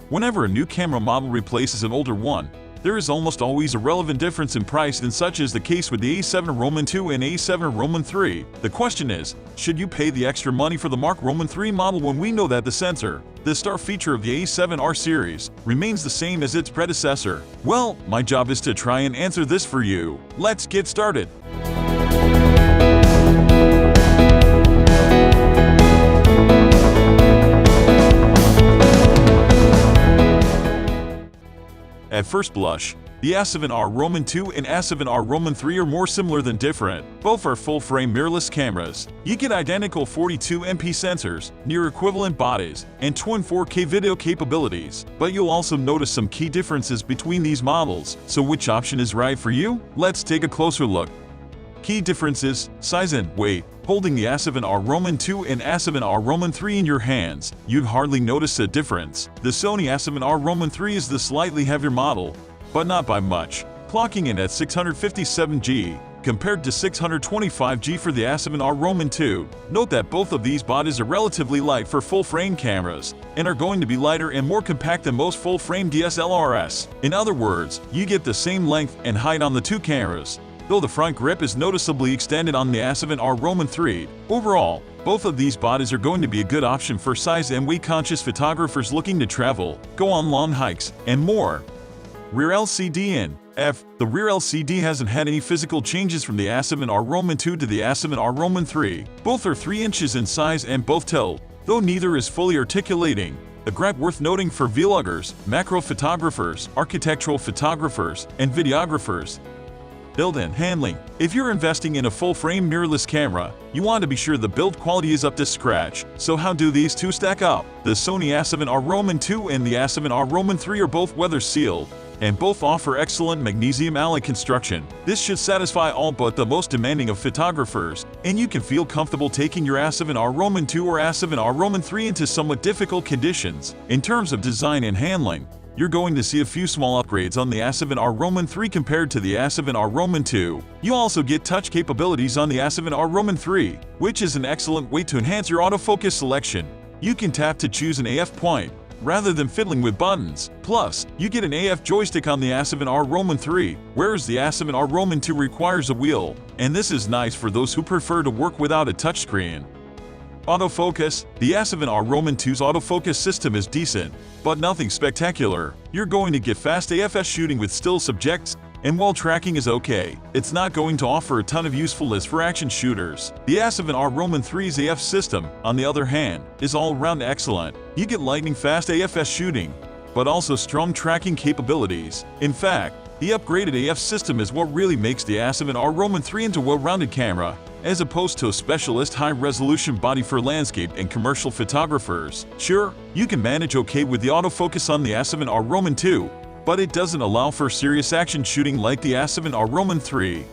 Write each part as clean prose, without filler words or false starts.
Whenever a new camera model replaces an older one, there is almost always a relevant difference in price, and such is the case with the A7R Roman II and A7R Roman III. The question is, should you pay the extra money for the Mark Roman III model when we know that the sensor, the star feature of the A7R series, remains the same as its predecessor? Well, my job is to try and answer this for you. Let's get started. At first blush, the A7R Roman II and A7R Roman III are more similar than different. Both are full-frame mirrorless cameras. You get identical 42MP sensors, near equivalent bodies, and twin 4K video capabilities. But you'll also notice some key differences between these models. So which option is right for you? Let's take a closer look. Key differences: size and weight. Holding the A7R Roman II and A7R Roman III in your hands, you'd hardly notice a difference. The SONY A7R Roman III is the slightly heavier model, but not by much, clocking in at 657G, compared to 625G for the A7R Roman II. Note that both of these bodies are relatively light for full-frame cameras, and are going to be lighter and more compact than most full-frame DSLRs. In other words, you get the same length and height on the two cameras, though the front grip is noticeably extended on the A7R Roman III. Overall, both of these bodies are going to be a good option for size and weight-conscious photographers looking to travel, go on long hikes, and more. Rear LCD in the rear LCD hasn't had any physical changes from the A7R Roman II to the A7R Roman III. Both are 3 inches in size and both tilt, though neither is fully articulating. A gripe worth noting for vloggers, macro photographers, architectural photographers, and videographers. Build-in handling. If you're investing in a full-frame mirrorless camera, you want to be sure the build quality is up to scratch. So how do these two stack up? The SONY A7R Roman II and the A7R Roman III are both weather-sealed, and both offer excellent magnesium alloy construction. This should satisfy all but the most demanding of photographers, and you can feel comfortable taking your A7R Roman II or A7R Roman III into somewhat difficult conditions. In terms of design and handling, you're going to see a few small upgrades on the A7R Roman III compared to the A7R Roman II. You also get touch capabilities on the A7R Roman III, which is an excellent way to enhance your autofocus selection. You can tap to choose an AF point, rather than fiddling with buttons. Plus, you get an AF joystick on the A7R Roman III, whereas the A7R Roman II requires a wheel. And this is nice for those who prefer to work without a touchscreen. Autofocus. The A7R Roman II's autofocus system is decent, but nothing spectacular. You're going to get fast AFS shooting with still subjects, and while tracking is okay, it's not going to offer a ton of usefulness for action shooters. The A7R Roman III's AF system, on the other hand, is all-around excellent. You get lightning-fast AFS shooting, but also strong tracking capabilities. In fact, the upgraded AF system is what really makes the A7R Roman III into a well-rounded camera, as opposed to a specialist high-resolution body for landscape and commercial photographers. Sure, you can manage okay with the autofocus on the A7R Roman II, but it doesn't allow for serious action shooting like the A7R Roman III.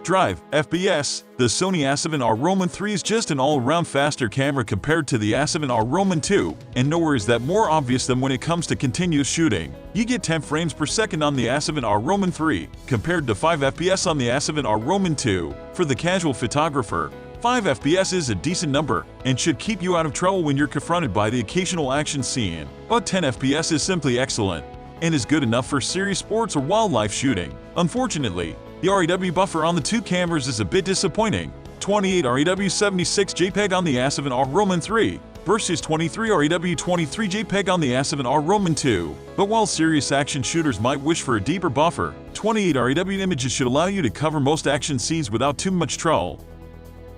Drive, FPS. The SONY A7R Roman III is just an all-around faster camera compared to the A7R Roman II, and nowhere is that more obvious than when it comes to continuous shooting. You get 10 frames per second on the A7R Roman III, compared to 5 FPS on the A7R Roman II. For the casual photographer, 5 FPS is a decent number, and should keep you out of trouble when you're confronted by the occasional action scene. But 10 FPS is simply excellent, and is good enough for serious sports or wildlife shooting. Unfortunately, the RAW buffer on the two cameras is a bit disappointing. 28 RAW 76 JPEG on the A7R Roman III versus 23 RAW 23 JPEG on the A7R Roman II. But while serious action shooters might wish for a deeper buffer, 28 RAW images should allow you to cover most action scenes without too much trouble.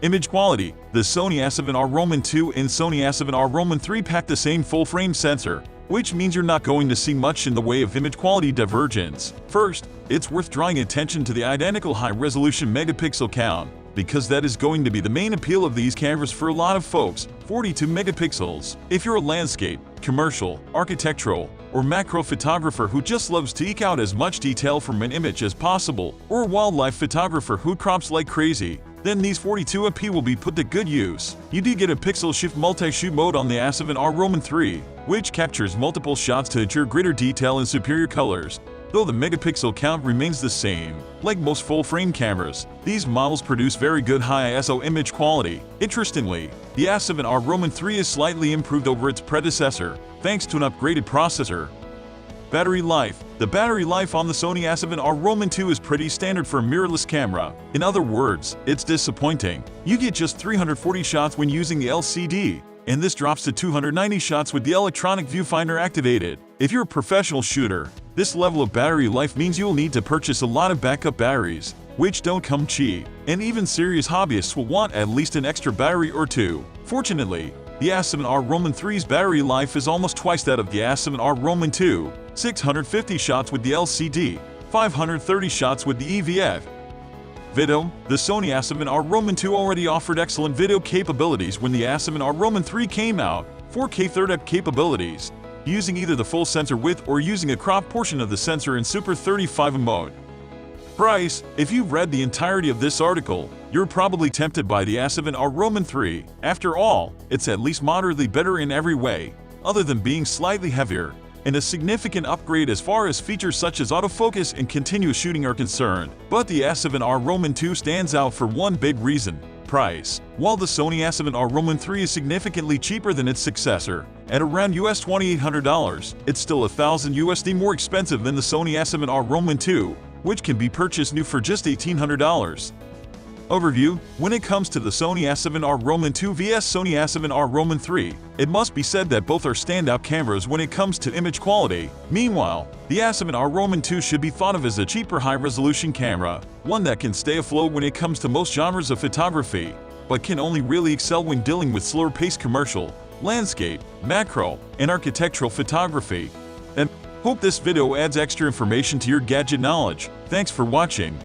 Image quality. The SONY A7R Roman II and SONY A7R Roman III pack the same full-frame sensor, which means you're not going to see much in the way of image quality divergence. First, it's worth drawing attention to the identical high-resolution megapixel count, because that is going to be the main appeal of these cameras for a lot of folks. 42 megapixels. If you're a landscape, commercial, architectural, or macro photographer who just loves to eke out as much detail from an image as possible, or a wildlife photographer who crops like crazy, then these 42MP will be put to good use. You do get a pixel shift multi-shoot mode on the A7R Roman III, which captures multiple shots to ensure greater detail and superior colors. though the megapixel count remains the same. Like most full-frame cameras, these models produce very good high ISO image quality. Interestingly, the A7R Roman 3 is slightly improved over its predecessor, thanks to an upgraded processor. Battery life. The battery life on the Sony A7R Roman 2 is pretty standard for a mirrorless camera. In other words, it's disappointing. You get just 340 shots when using the LCD, and this drops to 290 shots with the electronic viewfinder activated. If you're a professional shooter, this level of battery life means you'll need to purchase a lot of backup batteries, which don't come cheap, and even serious hobbyists will want at least an extra battery or two. Fortunately, the A7R Roman 3's battery life is almost twice that of the A7R Roman 2, 650 shots with the LCD, 530 shots with the EVF. Video. The Sony A7R Roman 2 already offered excellent video capabilities when the A7R Roman 3 came out, 4K 30p capabilities, using either the full sensor width or using a cropped portion of the sensor in Super 35 mode. Price. If you've read the entirety of this article, you're probably tempted by the A7R Roman 3. After all, it's at least moderately better in every way, other than being slightly heavier, and a significant upgrade as far as features such as autofocus and continuous shooting are concerned. But the A7R Roman 2 stands out for one big reason: price. While the Sony A7R Roman 3 is significantly cheaper than its successor, at around US $2,800, it's still $1,000 more expensive than the Sony A7R Roman 2, which can be purchased new for just $1,800. Overview. When it comes to the Sony A7R Roman 2 vs Sony A7R Roman 3, it must be said that both are standout cameras when it comes to image quality. Meanwhile, the A7R Roman 2 should be thought of as a cheaper high-resolution camera, one that can stay afloat when it comes to most genres of photography, but can only really excel when dealing with slower-paced commercial, landscape, macro, and architectural photography. And hope this video adds extra information to your gadget knowledge. Thanks for watching.